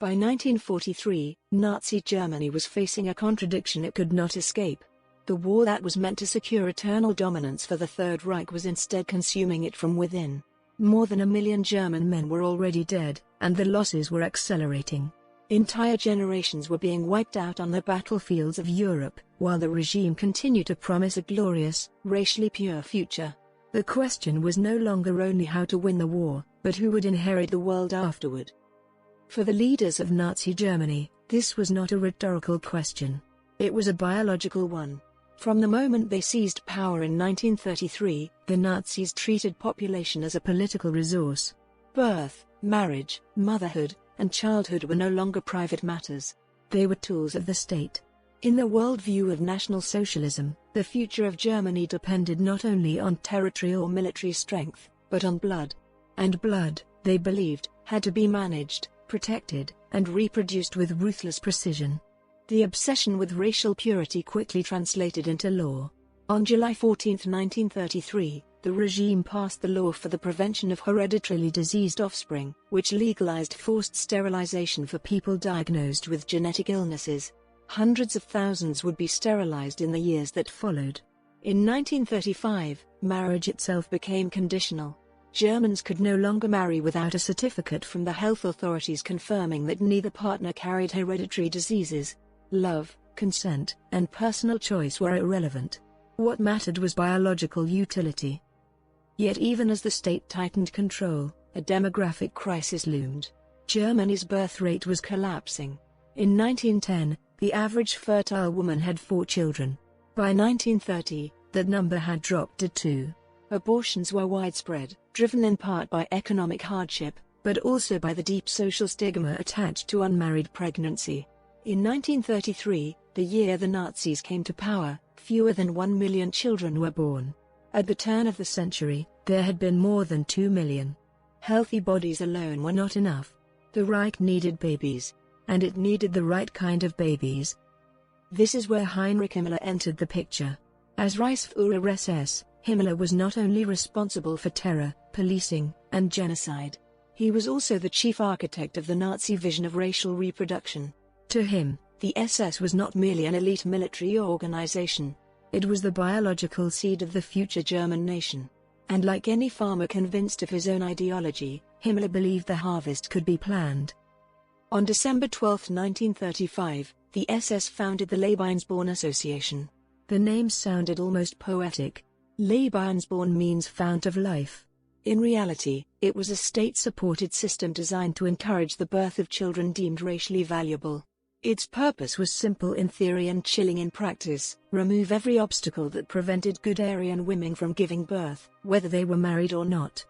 By 1943, Nazi Germany was facing a contradiction it could not escape. The war that was meant to secure eternal dominance for the Third Reich was instead consuming it from within. More than 1 million German men were already dead, and the losses were accelerating. Entire generations were being wiped out on the battlefields of Europe, while the regime continued to promise a glorious, racially pure future. The question was no longer only how to win the war, but who would inherit the world afterward. For the leaders of Nazi Germany, this was not a rhetorical question. It was a biological one. From the moment they seized power in 1933, the Nazis treated population as a political resource. Birth, marriage, motherhood, and childhood were no longer private matters. They were tools of the state. In the worldview of National Socialism, the future of Germany depended not only on territory or military strength, but on blood. And blood, they believed, had to be managed, protected, and reproduced with ruthless precision. The obsession with racial purity quickly translated into law. On July 14, 1933, the regime passed the law for the prevention of hereditarily diseased offspring, which legalized forced sterilization for people diagnosed with genetic illnesses. Hundreds of thousands would be sterilized in the years that followed. In 1935, marriage itself became conditional. Germans could no longer marry without a certificate from the health authorities confirming that neither partner carried hereditary diseases. Love, consent, and personal choice were irrelevant. What mattered was biological utility. Yet even as the state tightened control, a demographic crisis loomed. Germany's birth rate was collapsing. In 1910, the average fertile woman had 4 children. By 1930, that number had dropped to 2. Abortions were widespread, driven in part by economic hardship, but also by the deep social stigma attached to unmarried pregnancy. In 1933, the year the Nazis came to power, fewer than 1 million children were born. At the turn of the century, there had been more than 2 million. Healthy bodies alone were not enough. The Reich needed babies. And it needed the right kind of babies. This is where Heinrich Himmler entered the picture. As Reichsführer SS, Himmler was not only responsible for terror, policing, and genocide. He was also the chief architect of the Nazi vision of racial reproduction. To him, the SS was not merely an elite military organization. It was the biological seed of the future German nation. And like any farmer convinced of his own ideology, Himmler believed the harvest could be planned. On December 12, 1935, the SS founded the Lebensborn Association. The name sounded almost poetic. Lebensborn means fount of life. In reality, it was a state-supported system designed to encourage the birth of children deemed racially valuable. Its purpose was simple in theory and chilling in practice: remove every obstacle that prevented good Aryan women from giving birth, whether they were married or not.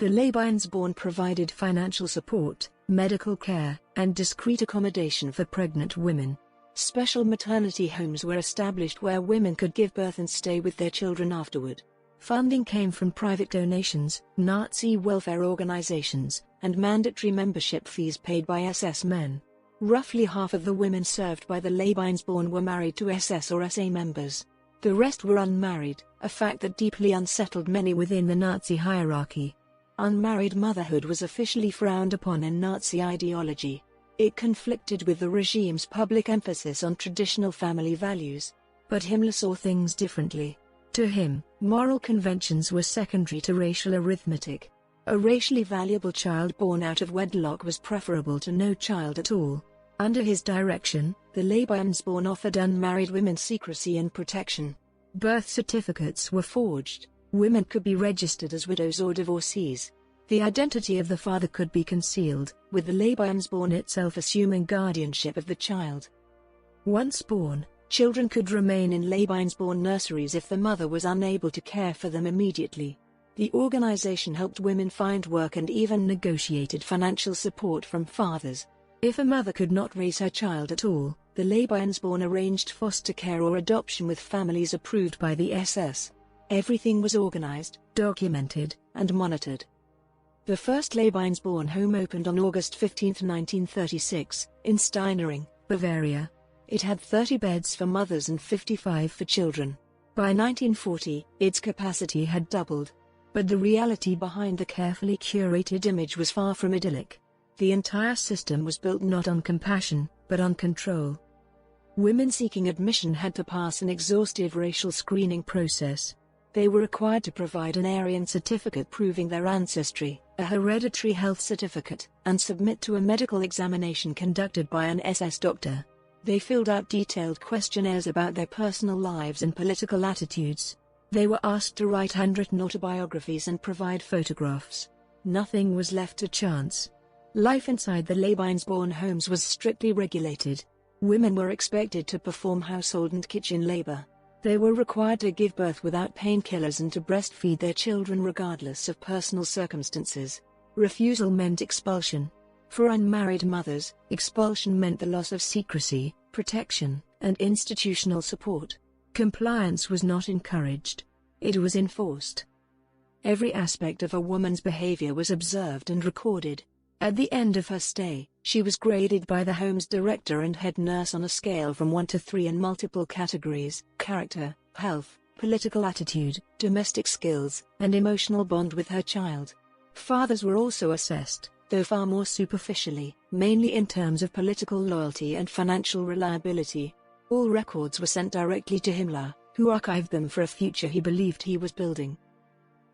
The Lebensborn provided financial support, medical care, and discreet accommodation for pregnant women. Special maternity homes were established where women could give birth and stay with their children afterward. Funding came from private donations, Nazi welfare organizations, and mandatory membership fees paid by SS men. Roughly half of the women served by the Lebensborn were married to SS or SA members. The rest were unmarried, a fact that deeply unsettled many within the Nazi hierarchy. Unmarried motherhood was officially frowned upon in Nazi ideology. It conflicted with the regime's public emphasis on traditional family values. But Himmler saw things differently. To him, moral conventions were secondary to racial arithmetic. A racially valuable child born out of wedlock was preferable to no child at all. Under his direction, the Lebensborn offered unmarried women secrecy and protection. Birth certificates were forged. Women could be registered as widows or divorcees. The identity of the father could be concealed, with the Lebensborn itself assuming guardianship of the child. Once born, children could remain in Lebensborn nurseries if the mother was unable to care for them immediately. The organization helped women find work and even negotiated financial support from fathers. If a mother could not raise her child at all, the Lebensborn arranged foster care or adoption with families approved by the SS. Everything was organized, documented, and monitored. The first Lebensborn home opened on August 15, 1936, in Steinering, Bavaria. It had 30 beds for mothers and 55 for children. By 1940, its capacity had doubled. But the reality behind the carefully curated image was far from idyllic. The entire system was built not on compassion, but on control. Women seeking admission had to pass an exhaustive racial screening process. They were required to provide an Aryan certificate proving their ancestry, a hereditary health certificate, and submit to a medical examination conducted by an SS doctor. They filled out detailed questionnaires about their personal lives and political attitudes. They were asked to write handwritten autobiographies and provide photographs. Nothing was left to chance. Life inside the Lebensborn homes was strictly regulated. Women were expected to perform household and kitchen labor. They were required to give birth without painkillers and to breastfeed their children regardless of personal circumstances. Refusal meant expulsion. For unmarried mothers, expulsion meant the loss of secrecy, protection, and institutional support. Compliance was not encouraged. It was enforced. Every aspect of a woman's behavior was observed and recorded. At the end of her stay, she was graded by the home's director and head nurse on a scale from 1 to 3 in multiple categories: character, health, political attitude, domestic skills, and emotional bond with her child. Fathers were also assessed, though far more superficially, mainly in terms of political loyalty and financial reliability. All records were sent directly to Himmler, who archived them for a future he believed he was building.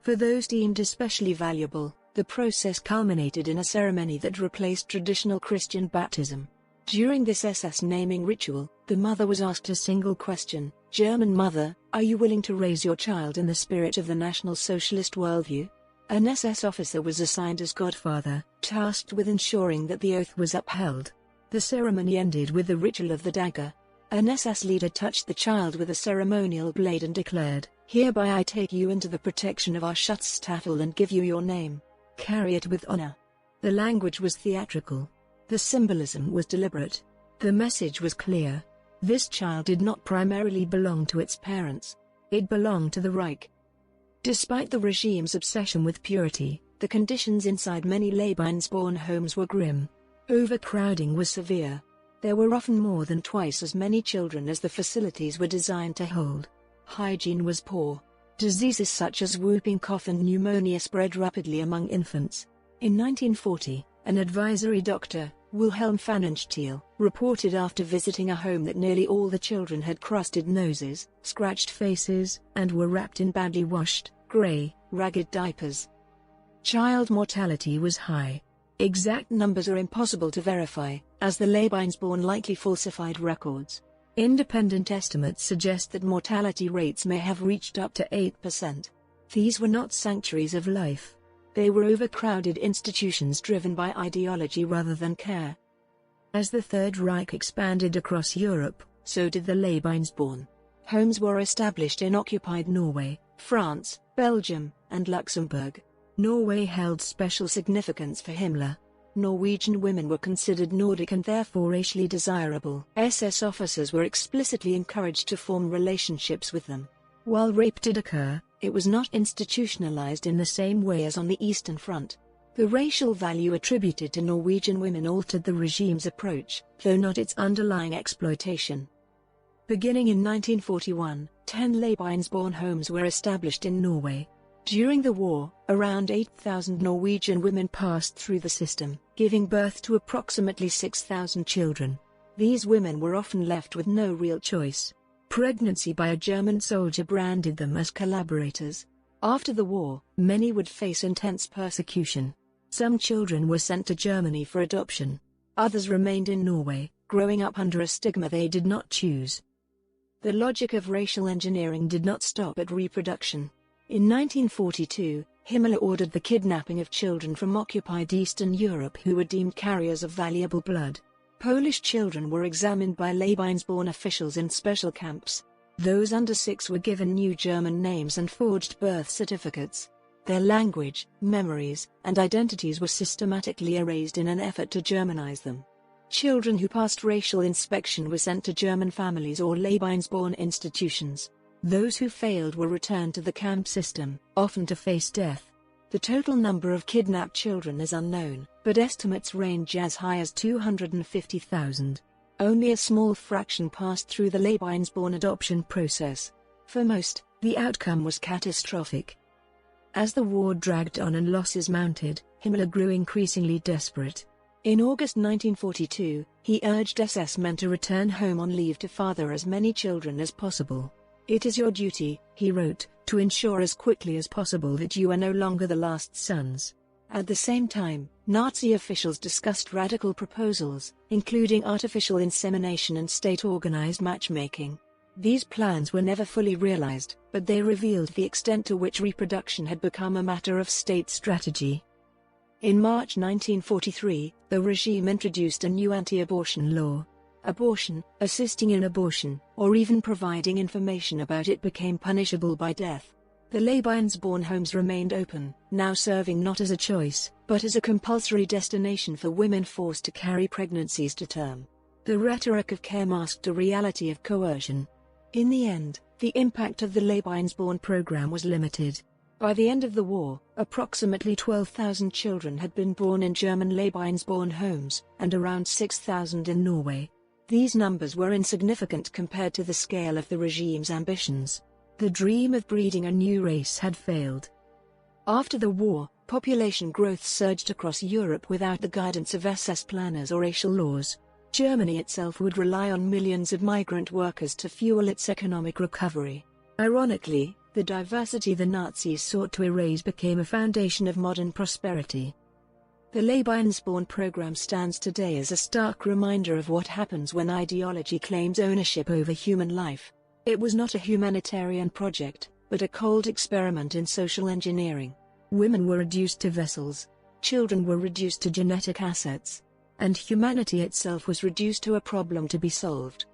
For those deemed especially valuable, the process culminated in a ceremony that replaced traditional Christian baptism. During this SS naming ritual, the mother was asked a single question: "German mother, are you willing to raise your child in the spirit of the National Socialist worldview?" An SS officer was assigned as godfather, tasked with ensuring that the oath was upheld. The ceremony ended with the ritual of the dagger. An SS leader touched the child with a ceremonial blade and declared, "Hereby I take you into the protection of our Schutzstaffel and give you your name. Carry it with honor." The language was theatrical. The symbolism was deliberate. The message was clear. This child did not primarily belong to its parents. It belonged to the Reich. Despite the regime's obsession with purity, the conditions inside many Lebensborn homes were grim. Overcrowding was severe. There were often more than twice as many children as the facilities were designed to hold. Hygiene was poor. Diseases such as whooping cough and pneumonia spread rapidly among infants. In 1940, an advisory doctor, Wilhelm Pfannenstiel, reported after visiting a home that nearly all the children had crusted noses, scratched faces, and were wrapped in badly washed, gray, ragged diapers. Child mortality was high. Exact numbers are impossible to verify, as the Lebensborn likely falsified records. Independent estimates suggest that mortality rates may have reached up to 8%. These were not sanctuaries of life. They were overcrowded institutions driven by ideology rather than care. As the Third Reich expanded across Europe, so did the Lebensborn. Homes were established in occupied Norway, France, Belgium, and Luxembourg. Norway held special significance for Himmler. Norwegian women were considered Nordic and therefore racially desirable. SS officers were explicitly encouraged to form relationships with them. While rape did occur, it was not institutionalized in the same way as on the Eastern Front. The racial value attributed to Norwegian women altered the regime's approach, though not its underlying exploitation. Beginning in 1941, 10 Lebensborn homes were established in Norway. During the war, around 8,000 Norwegian women passed through the system, giving birth to approximately 6,000 children. These women were often left with no real choice. Pregnancy by a German soldier branded them as collaborators. After the war, many would face intense persecution. Some children were sent to Germany for adoption. Others remained in Norway, growing up under a stigma they did not choose. The logic of racial engineering did not stop at reproduction. In 1942, Himmler ordered the kidnapping of children from occupied Eastern Europe who were deemed carriers of valuable blood. Polish children were examined by Lebensborn officials in special camps. Those under 6 were given new German names and forged birth certificates. Their language, memories, and identities were systematically erased in an effort to Germanize them. Children who passed racial inspection were sent to German families or Lebensborn institutions. Those who failed were returned to the camp system, often to face death. The total number of kidnapped children is unknown, but estimates range as high as 250,000. Only a small fraction passed through the Lebensborn adoption process. For most, the outcome was catastrophic. As the war dragged on and losses mounted, Himmler grew increasingly desperate. In August 1942, he urged SS men to return home on leave to father as many children as possible. "It is your duty," he wrote, "to ensure as quickly as possible that you are no longer the last sons." At the same time, Nazi officials discussed radical proposals, including artificial insemination and state-organized matchmaking. These plans were never fully realized, but they revealed the extent to which reproduction had become a matter of state strategy. In March 1943, the regime introduced a new anti-abortion law. Abortion, assisting in abortion, or even providing information about it became punishable by death. The Lebensborn homes remained open, now serving not as a choice, but as a compulsory destination for women forced to carry pregnancies to term. The rhetoric of care masked a reality of coercion. In the end, the impact of the Lebensborn program was limited. By the end of the war, approximately 12,000 children had been born in German Lebensborn homes, and around 6,000 in Norway. These numbers were insignificant compared to the scale of the regime's ambitions. The dream of breeding a new race had failed. After the war, population growth surged across Europe without the guidance of SS planners or racial laws. Germany itself would rely on millions of migrant workers to fuel its economic recovery. Ironically, the diversity the Nazis sought to erase became a foundation of modern prosperity. The Lebensborn program stands today as a stark reminder of what happens when ideology claims ownership over human life. It was not a humanitarian project, but a cold experiment in social engineering. Women were reduced to vessels, children were reduced to genetic assets, and humanity itself was reduced to a problem to be solved.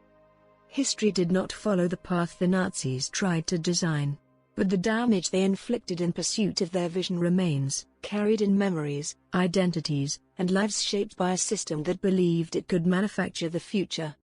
History did not follow the path the Nazis tried to design, but the damage they inflicted in pursuit of their vision remains, carried in memories, identities, and lives shaped by a system that believed it could manufacture the future.